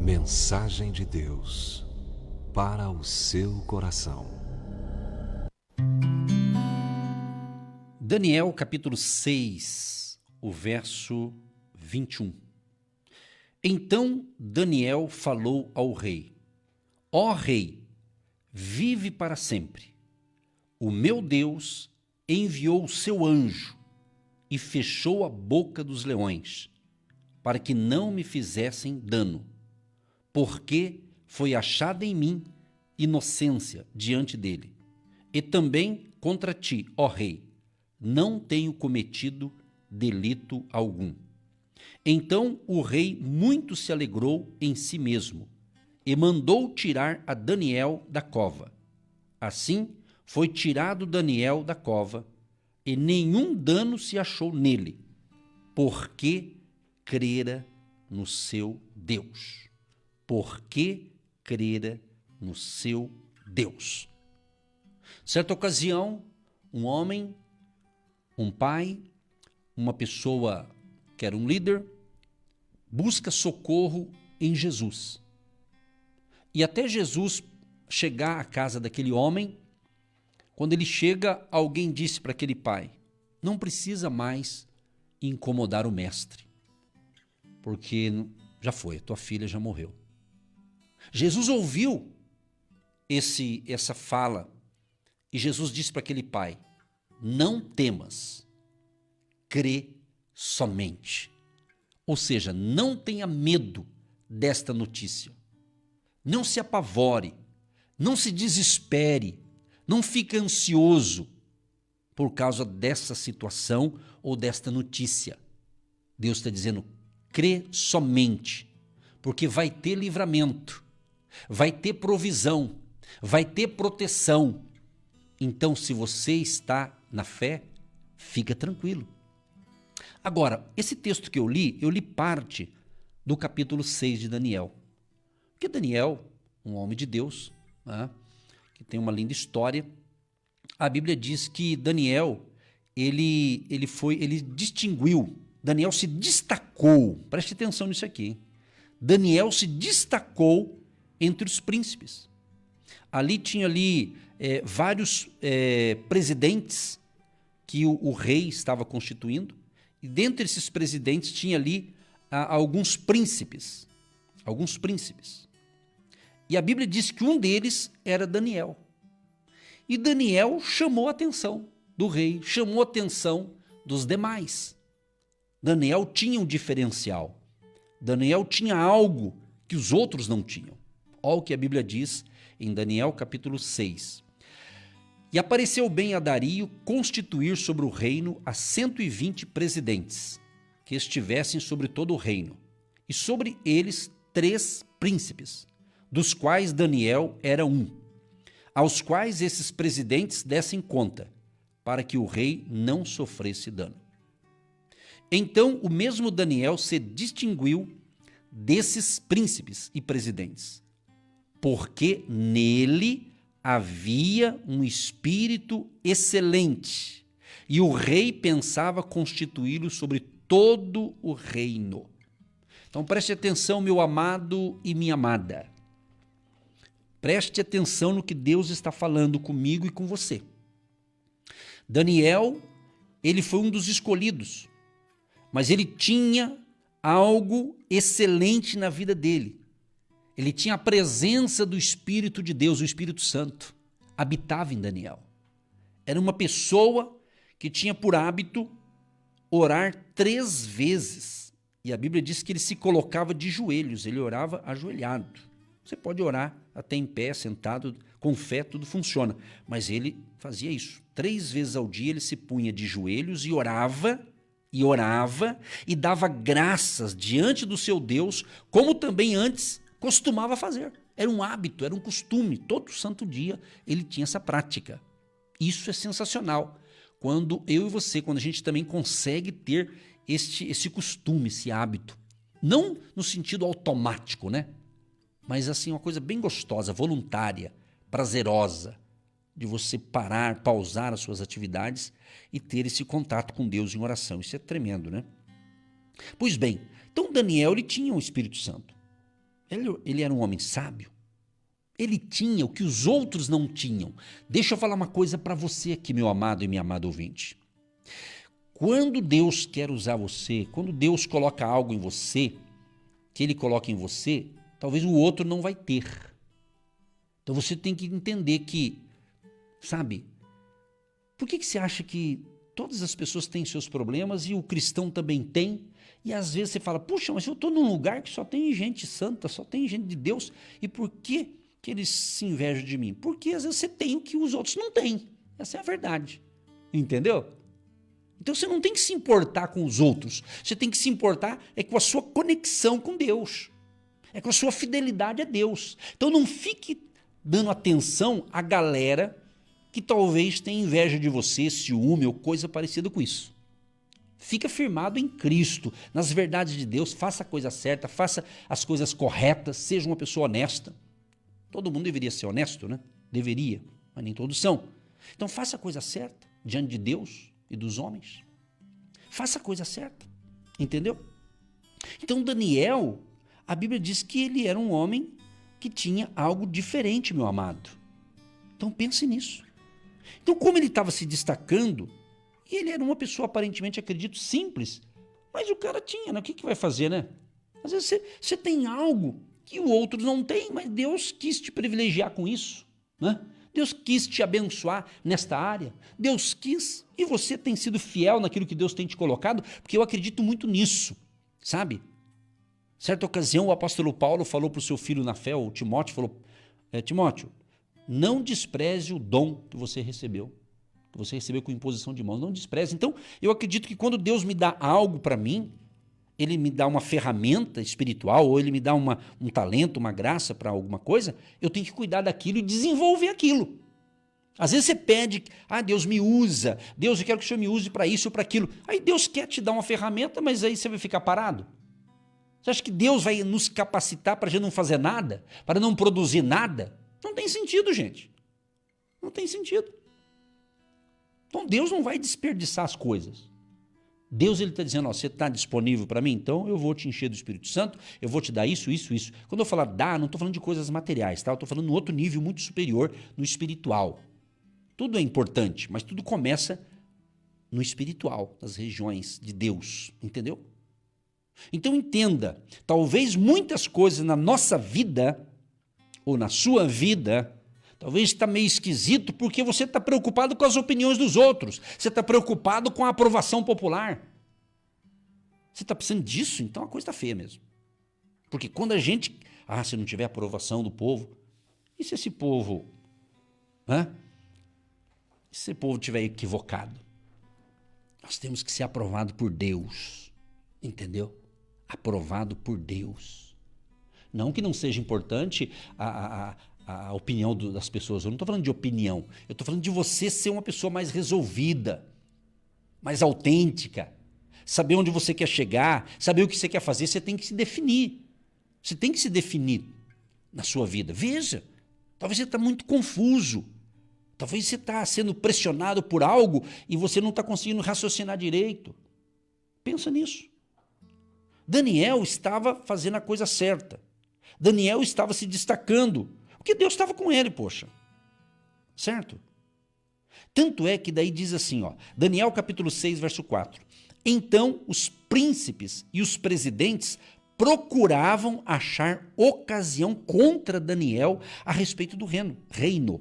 Mensagem de Deus para o seu coração. Daniel capítulo 6, o verso 21. Então Daniel falou ao rei: Ó rei, vive para sempre. O meu Deus enviou o seu anjo e fechou a boca dos leões, para que não me fizessem dano, porque foi achada em mim inocência diante dele. E também contra ti, ó rei, não tenho cometido delito algum. Então o rei muito se alegrou em si mesmo e mandou tirar a Daniel da cova. Assim foi tirado Daniel da cova, e nenhum dano se achou nele, porque crera no seu Deus. Porque crera no seu Deus. Certa ocasião, um homem, um pai, uma pessoa que era um líder, busca socorro em Jesus. E até Jesus chegar à casa daquele homem, quando ele chega, alguém disse para aquele pai: não precisa mais incomodar o mestre, porque já foi, tua filha já morreu. Jesus ouviu essa fala e Jesus disse para aquele pai: não temas, crê somente. Ou seja, não tenha medo desta notícia. Não se apavore, não se desespere, não fique ansioso por causa dessa situação ou desta notícia. Deus está dizendo: crê somente, porque vai ter livramento, vai ter provisão, vai ter proteção. Então, se você está na fé, fica tranquilo. Agora, esse texto que eu li parte do capítulo 6 de Daniel. Porque Daniel, um homem de Deus, né, que tem uma linda história, a Bíblia diz que Daniel, ele distinguiu, Daniel se destacou, preste atenção nisso aqui, hein? Daniel se destacou entre os príncipes. Ali tinha vários presidentes que o rei estava constituindo, e dentre esses presidentes tinha ali alguns príncipes. E a Bíblia diz que um deles era Daniel. E Daniel chamou a atenção do rei, chamou a atenção dos demais. Daniel tinha um diferencial. Daniel tinha algo que os outros não tinham. Olha o que a Bíblia diz em Daniel capítulo 6. E apareceu bem a Dario constituir sobre o reino a 120 presidentes, que estivessem sobre todo o reino, e sobre eles 3 príncipes, dos quais Daniel era um, aos quais esses presidentes dessem conta, para que o rei não sofresse dano. Então o mesmo Daniel se distinguiu desses príncipes e presidentes, porque nele havia um espírito excelente, e o rei pensava constituí-lo sobre todo o reino. Então preste atenção, meu amado e minha amada. Preste atenção no que Deus está falando comigo e com você. Daniel, ele foi um dos escolhidos, mas ele tinha algo excelente na vida dele. Ele tinha a presença do Espírito de Deus, o Espírito Santo, habitava em Daniel. Era uma pessoa que tinha por hábito orar 3 vezes. E a Bíblia diz que ele se colocava de joelhos, ele orava ajoelhado. Você pode orar até em pé, sentado, com fé, tudo funciona. Mas ele fazia isso. 3 vezes ao dia ele se punha de joelhos e orava, e dava graças diante do seu Deus, como também antes costumava fazer. Era um hábito, era um costume. Todo santo dia ele tinha essa prática. Isso é sensacional. Quando eu e você, quando a gente também consegue ter esse costume, esse hábito. Não no sentido automático, né? Mas assim, uma coisa bem gostosa, voluntária, prazerosa, de você parar, pausar as suas atividades e ter esse contato com Deus em oração. Isso é tremendo, né? Pois bem, então Daniel ele tinha o Espírito Santo. Ele era um homem sábio. Ele tinha o que os outros não tinham. Deixa eu falar uma coisa para você aqui, meu amado e minha amada ouvinte. Quando Deus quer usar você, quando Deus coloca algo em você, que Ele coloca em você, talvez o outro não vai ter. Então você tem que entender que, sabe, por que você acha que todas as pessoas têm seus problemas e o cristão também tem? E às vezes você fala, puxa, mas eu estou num lugar que só tem gente santa, só tem gente de Deus, e por que eles se invejam de mim? Porque às vezes você tem o que os outros não têm. Essa é a verdade. Entendeu? Então você não tem que se importar com os outros. Você tem que se importar com a sua conexão com Deus. É com a sua fidelidade a Deus. Então não fique dando atenção à galera que talvez tenha inveja de você, ciúme ou coisa parecida com isso. Fica firmado em Cristo, nas verdades de Deus, faça a coisa certa, faça as coisas corretas, seja uma pessoa honesta. Todo mundo deveria ser honesto, né? Deveria, mas nem todos são. Então faça a coisa certa diante de Deus e dos homens. Faça a coisa certa, entendeu? Então Daniel, a Bíblia diz que ele era um homem que tinha algo diferente, meu amado. Então pense nisso. Então como ele estava se destacando, e ele era uma pessoa aparentemente, acredito, simples, mas o cara tinha, né? O que vai fazer, né? Às vezes você tem algo que o outro não tem, mas Deus quis te privilegiar com isso, né? Deus quis te abençoar nesta área, Deus quis, e você tem sido fiel naquilo que Deus tem te colocado, porque eu acredito muito nisso, sabe? Certa ocasião o apóstolo Paulo falou para o seu filho na fé, o Timóteo, falou, Timóteo, não despreze o dom que você recebeu com imposição de mãos, não despreze. Então, eu acredito que quando Deus me dá algo para mim, Ele me dá uma ferramenta espiritual, ou Ele me dá um talento, uma graça para alguma coisa, eu tenho que cuidar daquilo e desenvolver aquilo. Às vezes você pede, Deus me usa, Deus, eu quero que o Senhor me use para isso ou para aquilo. Aí Deus quer te dar uma ferramenta, mas aí você vai ficar parado. Você acha que Deus vai nos capacitar para a gente não fazer nada? Para não produzir nada? Não tem sentido, gente. Não tem sentido. Então Deus não vai desperdiçar as coisas. Deus está dizendo, você está disponível para mim? Então eu vou te encher do Espírito Santo, eu vou te dar isso, isso, isso. Quando eu falar dar, não estou falando de coisas materiais, tá? Eu estou falando num outro nível muito superior, no espiritual. Tudo é importante, mas tudo começa no espiritual, nas regiões de Deus, entendeu? Então entenda, talvez muitas coisas na nossa vida, ou na sua vida, talvez está meio esquisito porque você está preocupado com as opiniões dos outros. Você está preocupado com a aprovação popular. Você está precisando disso? Então a coisa está feia mesmo. Porque quando a gente... se não tiver aprovação do povo... E se esse povo... E se esse povo estiver equivocado? Nós temos que ser aprovado por Deus. Entendeu? Aprovado por Deus. Não que não seja importante a opinião das pessoas. Eu não estou falando de opinião. Eu estou falando de você ser uma pessoa mais resolvida, mais autêntica, saber onde você quer chegar, saber o que você quer fazer. Você tem que se definir. Você tem que se definir na sua vida. Veja, talvez você está muito confuso. Talvez você está sendo pressionado por algo e você não está conseguindo raciocinar direito. Pensa nisso. Daniel estava fazendo a coisa certa. Daniel estava se destacando. Porque Deus estava com ele, poxa. Certo? Tanto é que daí diz assim, Daniel capítulo 6, verso 4. Então os príncipes e os presidentes procuravam achar ocasião contra Daniel a respeito do reino. Então,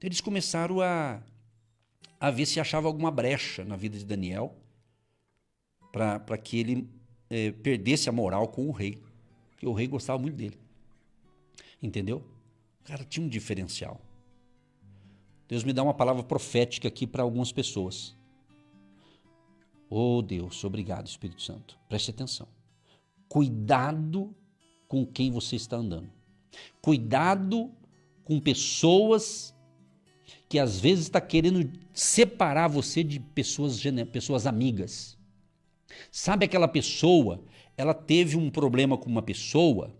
eles começaram a ver se achava alguma brecha na vida de Daniel para que ele perdesse a moral com o rei. Porque o rei gostava muito dele. Entendeu? O cara tinha um diferencial. Deus me dá uma palavra profética aqui para algumas pessoas. Oh Deus, obrigado Espírito Santo. Preste atenção. Cuidado com quem você está andando. Cuidado com pessoas que às vezes está querendo separar você de pessoas amigas. Sabe aquela pessoa, ela teve um problema com uma pessoa.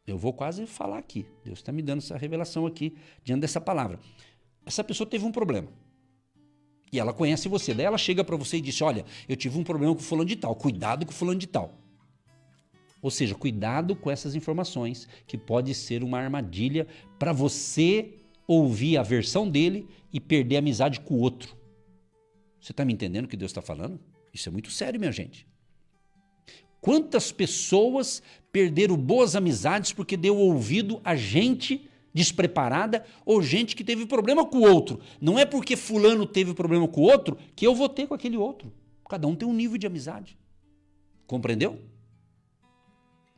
Eu vou quase falar aqui. Deus está me dando essa revelação aqui, diante dessa palavra. Essa pessoa teve um problema. E ela conhece você. Daí ela chega para você e diz, olha, eu tive um problema com fulano de tal. Cuidado com fulano de tal. Ou seja, cuidado com essas informações, que pode ser uma armadilha para você ouvir a versão dele e perder a amizade com o outro. Você está me entendendo o que Deus está falando? Isso é muito sério, minha gente. Quantas pessoas perderam boas amizades porque deu ouvido a gente despreparada ou gente que teve problema com o outro? Não é porque fulano teve problema com o outro que eu vou ter com aquele outro. Cada um tem um nível de amizade. Compreendeu?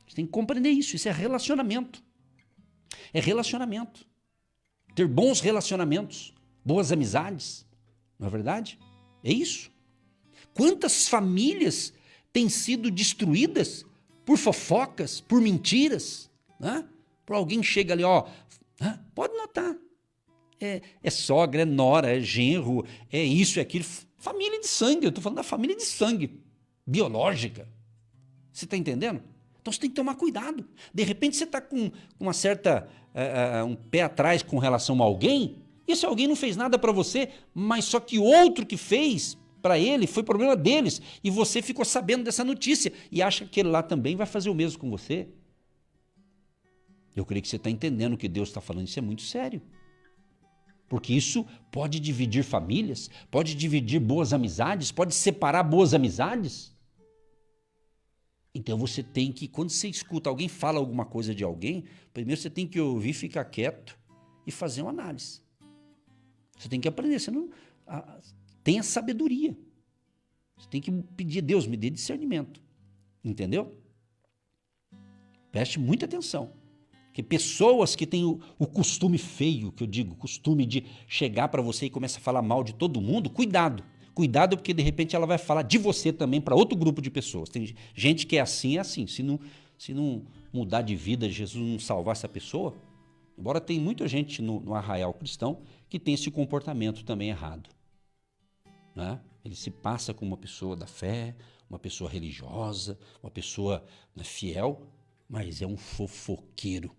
Você tem que compreender isso. Isso é relacionamento. É relacionamento. Ter bons relacionamentos, boas amizades. Não é verdade? É isso. Quantas famílias têm sido destruídas por fofocas, por mentiras, né? Por alguém chega ali, ó, pode notar. É sogra, é nora, é genro, é isso, é aquilo. Família de sangue, eu estou falando da família de sangue, biológica. Você está entendendo? Então você tem que tomar cuidado. De repente você está com uma certa, um pé atrás com relação a alguém, e esse alguém não fez nada para você, mas só que outro que fez para ele foi problema deles, e você ficou sabendo dessa notícia, e acha que ele lá também vai fazer o mesmo com você. Eu creio que você está entendendo o que Deus está falando, isso é muito sério. Porque isso pode dividir famílias, pode dividir boas amizades, pode separar boas amizades. Então você tem que, quando você escuta alguém fala alguma coisa de alguém, primeiro você tem que ouvir, ficar quieto e fazer uma análise. Você tem que aprender, você não tenha sabedoria. Você tem que pedir a Deus, me dê discernimento. Entendeu? Preste muita atenção. Porque pessoas que têm o costume feio, que eu digo, costume de chegar para você e começar a falar mal de todo mundo, cuidado. Cuidado, porque de repente ela vai falar de você também para outro grupo de pessoas. Tem gente que é assim. Se não mudar de vida, Jesus não salvar essa pessoa, embora tem muita gente no arraial cristão que tem esse comportamento também errado. Né? Ele se passa como uma pessoa da fé, uma pessoa religiosa, uma pessoa fiel, mas é um fofoqueiro.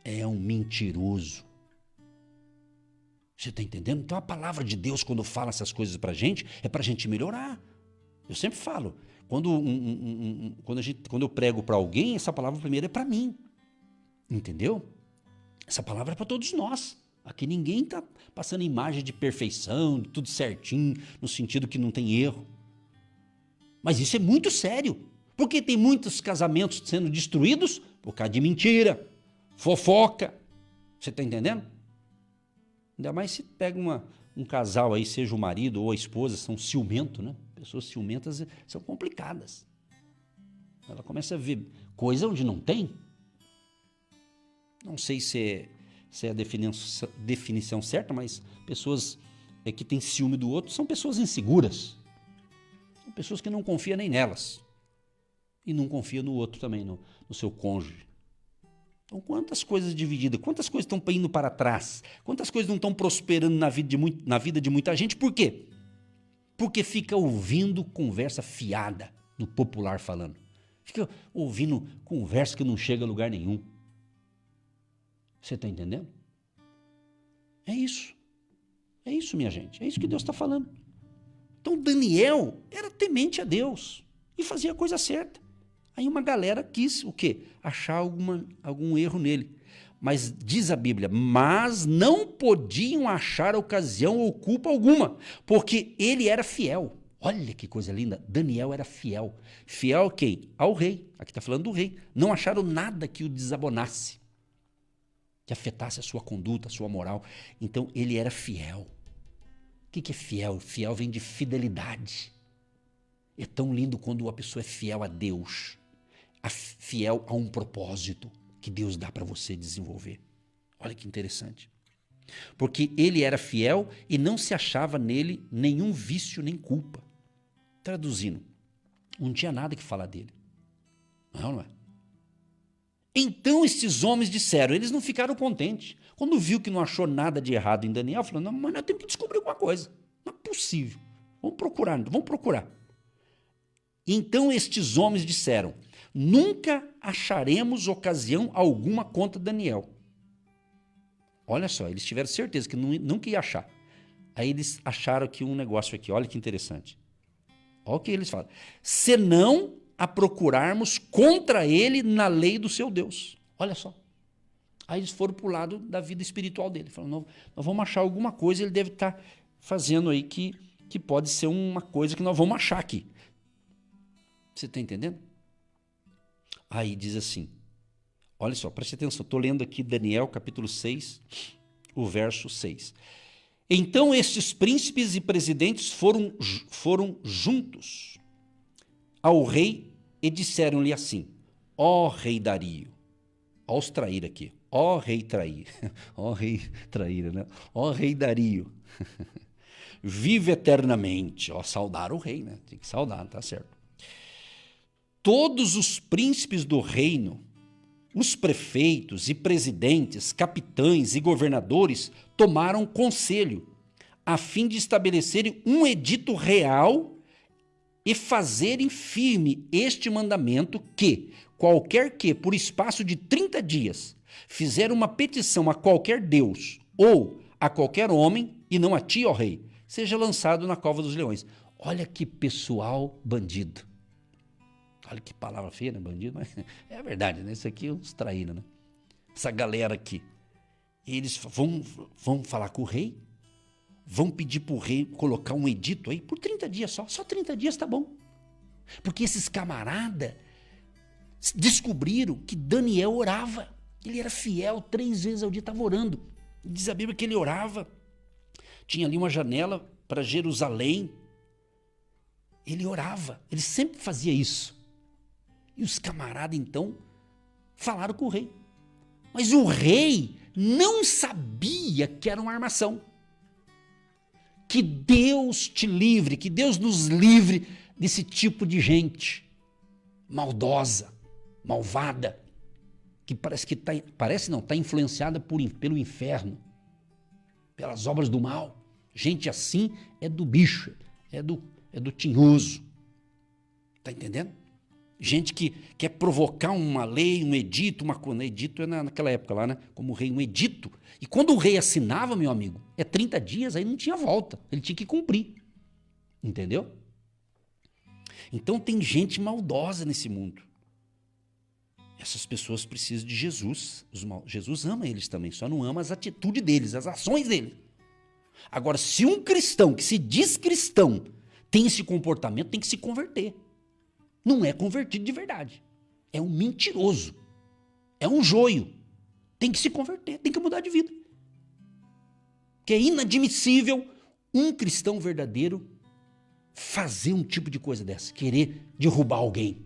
É um mentiroso. Você está entendendo? Então a palavra de Deus, quando fala essas coisas para a gente, é para a gente melhorar. Eu sempre falo, quando eu prego para alguém, essa palavra primeiro é para mim. Entendeu? Essa palavra é para todos nós. Aqui ninguém está passando imagem de perfeição, de tudo certinho, no sentido que não tem erro. Mas isso é muito sério. Porque tem muitos casamentos sendo destruídos por causa de mentira, fofoca. Você está entendendo? Ainda mais se pega um casal aí, seja o marido ou a esposa, são ciumentos, né? Pessoas ciumentas são complicadas. Ela começa a ver coisa onde não tem. Não sei se é a definição certa, mas pessoas que têm ciúme do outro são pessoas inseguras. São pessoas que não confiam nem nelas. E não confia no outro também, no seu cônjuge. Então, quantas coisas divididas, quantas coisas estão indo para trás, quantas coisas não estão prosperando na vida de muita gente, por quê? Porque fica ouvindo conversa fiada, no popular falando. Fica ouvindo conversa que não chega a lugar nenhum. Você está entendendo? É isso, minha gente, é isso que Deus está falando. Então, Daniel era temente a Deus e fazia a coisa certa. Aí uma galera quis o quê? Achar algum erro nele. Mas diz a Bíblia, mas não podiam achar ocasião ou culpa alguma, porque ele era fiel. Olha que coisa linda, Daniel era fiel. Fiel a quem? Ao rei. Aqui está falando do rei. Não acharam nada que o desabonasse, que afetasse a sua conduta, a sua moral. Então ele era fiel. O que é fiel? Fiel vem de fidelidade. É tão lindo quando a pessoa é fiel a Deus. Fiel a um propósito que Deus dá para você desenvolver. Olha que interessante. Porque ele era fiel e não se achava nele nenhum vício nem culpa. Traduzindo, não tinha nada que falar dele. Não é? Então estes homens disseram, eles não ficaram contentes. Quando viu que não achou nada de errado em Daniel, falou, não, mas nós temos que descobrir alguma coisa. Não é possível. Vamos procurar. Então estes homens disseram, nunca acharemos ocasião alguma contra Daniel. Olha só, eles tiveram certeza que nunca ia achar. Aí eles acharam aqui um negócio aqui, olha que interessante. Olha o que eles falam. Senão a procurarmos contra ele na lei do seu Deus. Olha só. Aí eles foram para o lado da vida espiritual dele. Falaram, nós vamos achar alguma coisa, ele deve estar fazendo aí que pode ser uma coisa que nós vamos achar aqui. Você está entendendo? Aí diz assim, olha só, preste atenção, estou lendo aqui Daniel capítulo 6, o verso 6. Então estes príncipes e presidentes foram juntos ao rei e disseram-lhe assim, ó rei Dario, ó os traíra aqui, ó rei traíra, ó rei traíra, né? Ó rei Dario, vive eternamente, ó, saudar o rei, né? Tem que saudar, tá certo. Todos os príncipes do reino, os prefeitos e presidentes, capitães e governadores tomaram conselho a fim de estabelecerem um edito real e fazerem firme este mandamento que, qualquer que, por espaço de 30 dias, fizer uma petição a qualquer Deus ou a qualquer homem, e não a ti, ó rei, seja lançado na cova dos leões. Olha que pessoal bandido. Olha que palavra feia, né, bandido? Mas é a verdade, né? Isso aqui é uns traíra, né? Essa galera aqui. Eles vão falar com o rei, vão pedir para o rei colocar um edito aí por 30 dias só 30 dias tá bom. Porque esses camaradas descobriram que Daniel orava. Ele era fiel, 3 vezes ao dia estava orando. Diz a Bíblia que ele orava. Tinha ali uma janela para Jerusalém. Ele orava, ele sempre fazia isso. E os camaradas, então, falaram com o rei. Mas o rei não sabia que era uma armação. Que Deus te livre, que Deus nos livre desse tipo de gente maldosa, malvada, que está influenciada pelo inferno, pelas obras do mal. Gente assim é do bicho, é do tinhoso. Está entendendo? Gente que quer provocar uma lei, um edito, edito é naquela época lá, né? Como rei, um edito. E quando o rei assinava, meu amigo, 30 dias, aí não tinha volta. Ele tinha que cumprir. Entendeu? Então tem gente maldosa nesse mundo. Essas pessoas precisam de Jesus. Jesus ama eles também, só não ama as atitudes deles, as ações deles. Agora, se um cristão que se diz cristão tem esse comportamento, tem que se converter. Não é convertido de verdade. É um mentiroso. É um joio. Tem que se converter, tem que mudar de vida. Porque é inadmissível um cristão verdadeiro fazer um tipo de coisa dessa, querer derrubar alguém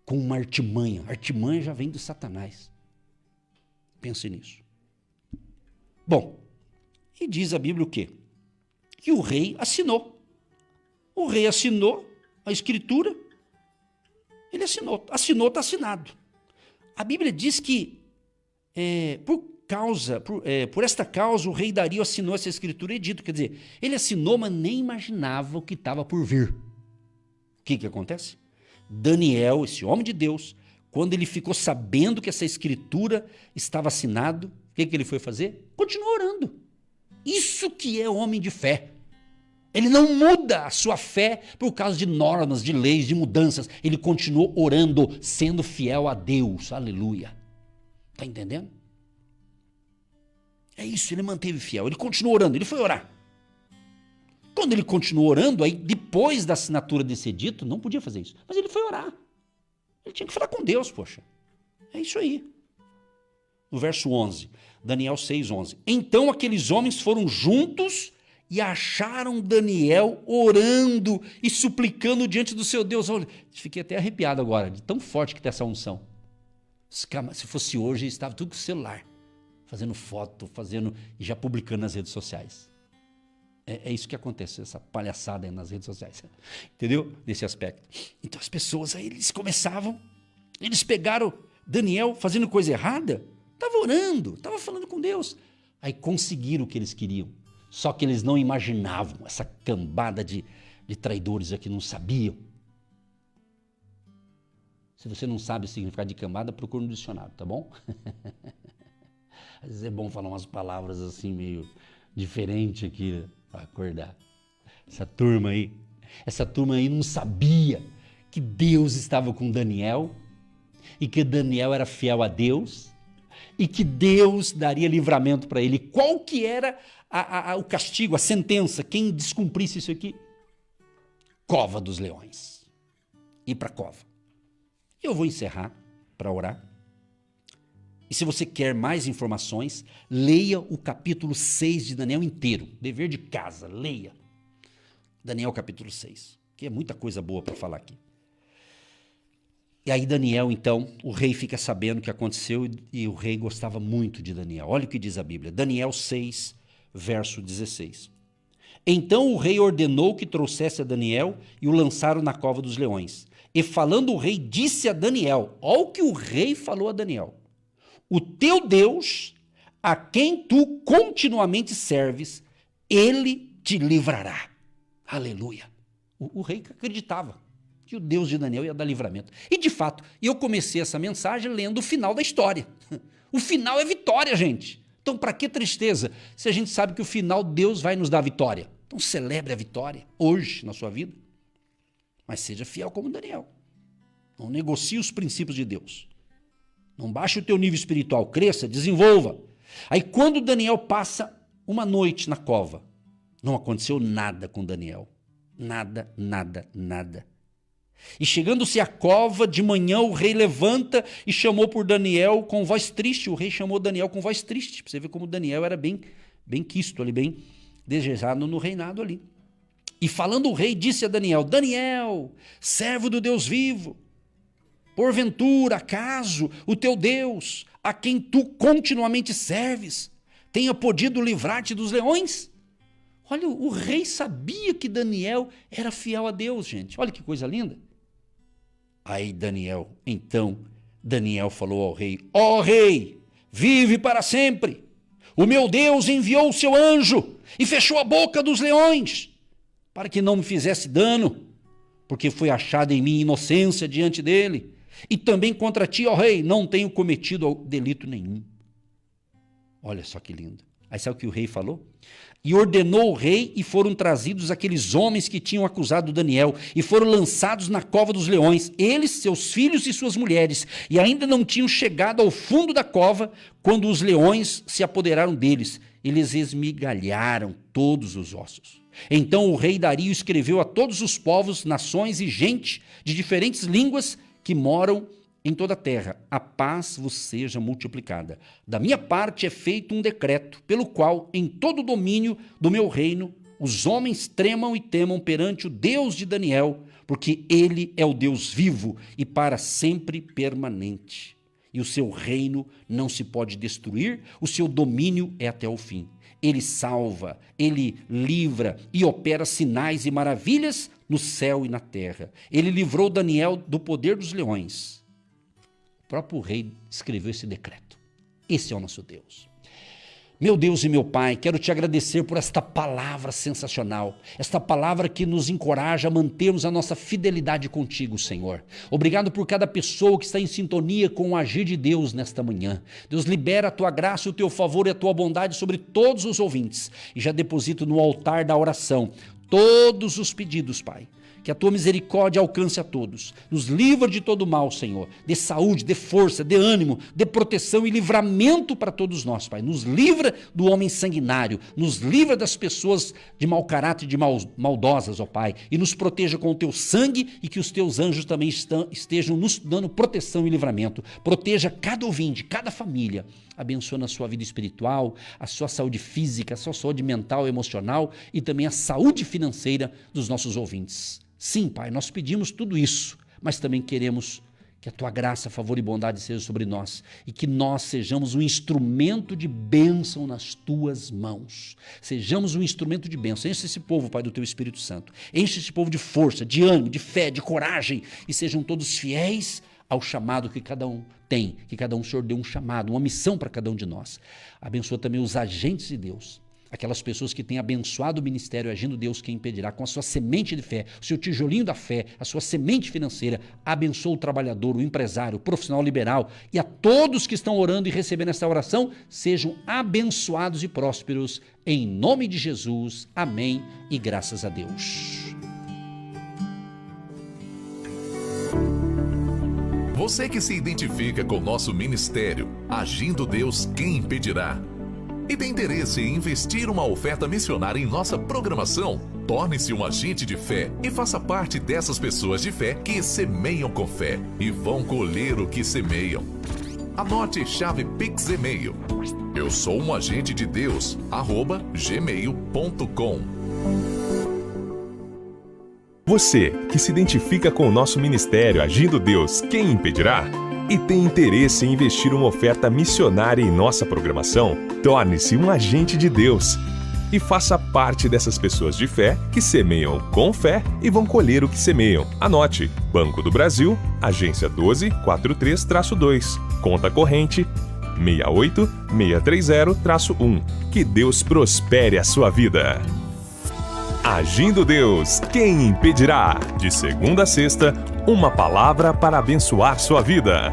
com uma artimanha. Artimanha já vem do Satanás. Pense nisso. Bom, e diz a Bíblia o quê? Que o rei assinou. O rei assinou a escritura. Ele assinou, está assinado. A Bíblia diz que por esta causa o rei Dario assinou essa escritura edito. Quer dizer, ele assinou, mas nem imaginava o que estava por vir. O que acontece? Daniel, esse homem de Deus, quando ele ficou sabendo que essa escritura estava assinado, o que ele foi fazer? Continuou orando. Isso que é homem de fé. Ele não muda a sua fé por causa de normas, de leis, de mudanças. Ele continuou orando, sendo fiel a Deus. Aleluia. Está entendendo? É isso, ele manteve fiel. Ele continuou orando, ele foi orar. Quando ele continuou orando, aí depois da assinatura desse edito, não podia fazer isso. Mas ele foi orar. Ele tinha que falar com Deus, poxa. É isso aí. No verso 11, Daniel 6:11. Então aqueles homens foram juntos e acharam Daniel orando e suplicando diante do seu Deus. Olha, fiquei até arrepiado agora, de tão forte que está essa unção. Se fosse hoje, estava tudo com o celular, fazendo foto, e já publicando nas redes sociais. É isso que acontece, essa palhaçada aí nas redes sociais. Entendeu? Nesse aspecto. Então as pessoas aí, eles pegaram Daniel fazendo coisa errada, estava orando, estava falando com Deus. Aí conseguiram o que eles queriam. Só que eles não imaginavam, essa cambada de traidores aqui não sabiam. Se você não sabe o significado de cambada, procura no dicionário, tá bom? Às vezes é bom falar umas palavras assim meio diferentes aqui, para acordar. Essa turma aí não sabia que Deus estava com Daniel e que Daniel era fiel a Deus e que Deus daria livramento para ele. Qual que era o castigo, a sentença? Quem descumprisse isso aqui? Cova dos leões. Ir para a cova. Eu vou encerrar para orar. E se você quer mais informações, leia o capítulo 6 de Daniel inteiro. Dever de casa, leia. Daniel capítulo 6, que é muita coisa boa para falar aqui. E aí Daniel, então, o rei fica sabendo o que aconteceu e o rei gostava muito de Daniel. Olha o que diz a Bíblia, Daniel 6, verso 16. Então o rei ordenou que trouxesse a Daniel e o lançaram na cova dos leões. E falando o rei, disse a Daniel, olha o que o rei falou a Daniel, o teu Deus, a quem tu continuamente serves, ele te livrará. Aleluia. O rei acreditava que o Deus de Daniel ia dar livramento. E de fato, eu comecei essa mensagem lendo o final da história. O final é vitória, gente. Então, para que tristeza? Se a gente sabe que o final Deus vai nos dar vitória. Então, celebre a vitória hoje na sua vida. Mas seja fiel como Daniel. Não negocie os princípios de Deus. Não baixe o teu nível espiritual. Cresça, desenvolva. Aí, quando Daniel passa uma noite na cova, não aconteceu nada com Daniel. Nada, nada, nada. E chegando-se à cova, de manhã o rei levanta e chamou por Daniel com voz triste. O rei chamou Daniel com voz triste. Para você ver como Daniel era bem quisto ali, bem desejado no reinado ali. E falando o rei, disse a Daniel, Daniel, servo do Deus vivo, porventura, acaso, o teu Deus, a quem tu continuamente serves, tenha podido livrar-te dos leões? Olha, o rei sabia que Daniel era fiel a Deus, gente. Olha que coisa linda. Aí Daniel falou ao rei, ó rei, vive para sempre. O meu Deus enviou o seu anjo e fechou a boca dos leões, para que não me fizesse dano, porque foi achada em mim inocência diante dele. E também contra ti, ó rei, não tenho cometido delito nenhum. Olha só que lindo. Aí sabe o que o rei falou? E ordenou o rei e foram trazidos aqueles homens que tinham acusado Daniel e foram lançados na cova dos leões, eles, seus filhos e suas mulheres, e ainda não tinham chegado ao fundo da cova quando os leões se apoderaram deles. Eles esmigalharam todos os ossos. Então o rei Dario escreveu a todos os povos, nações e gente de diferentes línguas que moram em toda a terra, a paz vos seja multiplicada. Da minha parte é feito um decreto, pelo qual, em todo o domínio do meu reino, os homens tremam e temam perante o Deus de Daniel, porque ele é o Deus vivo e para sempre permanente. E o seu reino não se pode destruir, o seu domínio é até o fim. Ele salva, ele livra e opera sinais e maravilhas no céu e na terra. Ele livrou Daniel do poder dos leões. O próprio rei escreveu esse decreto. Esse é o nosso Deus. Meu Deus e meu Pai, quero te agradecer por esta palavra sensacional, esta palavra que nos encoraja a mantermos a nossa fidelidade contigo, Senhor. Obrigado por cada pessoa que está em sintonia com o agir de Deus nesta manhã. Deus, libera a tua graça, o teu favor e a tua bondade sobre todos os ouvintes. E já deposito no altar da oração todos os pedidos, Pai. Que a tua misericórdia alcance a todos. Nos livra de todo mal, Senhor. Dê saúde, dê força, dê ânimo, dê proteção e livramento para todos nós, Pai. Nos livra do homem sanguinário. Nos livra das pessoas de mau caráter e de maldosas, ó Pai. E nos proteja com o teu sangue e que os teus anjos também estejam nos dando proteção e livramento. Proteja cada ouvinte, cada família. Abençoa na sua vida espiritual, a sua saúde física, a sua saúde mental, emocional e também a saúde financeira dos nossos ouvintes. Sim, Pai, nós pedimos tudo isso, mas também queremos que a tua graça, favor e bondade seja sobre nós e que nós sejamos um instrumento de bênção nas tuas mãos. Sejamos um instrumento de bênção. Enche esse povo, Pai, do teu Espírito Santo. Enche esse povo de força, de ânimo, de fé, de coragem e sejam todos fiéis ao chamado que cada um tem, que cada um, Senhor, deu um chamado, uma missão para cada um de nós. Abençoa também os agentes de Deus, aquelas pessoas que têm abençoado o ministério, agindo Deus, quem impedirá, com a sua semente de fé, o seu tijolinho da fé, a sua semente financeira. Abençoa o trabalhador, o empresário, o profissional liberal e a todos que estão orando e recebendo essa oração, sejam abençoados e prósperos, em nome de Jesus. Amém e graças a Deus. Você que se identifica com nosso ministério, Agindo Deus, quem impedirá? E tem interesse em investir uma oferta missionária em nossa programação? Torne-se um agente de fé e faça parte dessas pessoas de fé que semeiam com fé e vão colher o que semeiam. Anote chave Pix e-mail. Eu sou um agente de Deus, @gmail.com. Você que se identifica com o nosso ministério Agindo Deus, quem impedirá? E tem interesse em investir uma oferta missionária em nossa programação? Torne-se um agente de Deus e faça parte dessas pessoas de fé que semeiam com fé e vão colher o que semeiam. Anote: Banco do Brasil, agência 12432-2, conta corrente 68630-1. Que Deus prospere a sua vida. Agindo Deus, quem impedirá? De segunda a sexta, uma palavra para abençoar sua vida.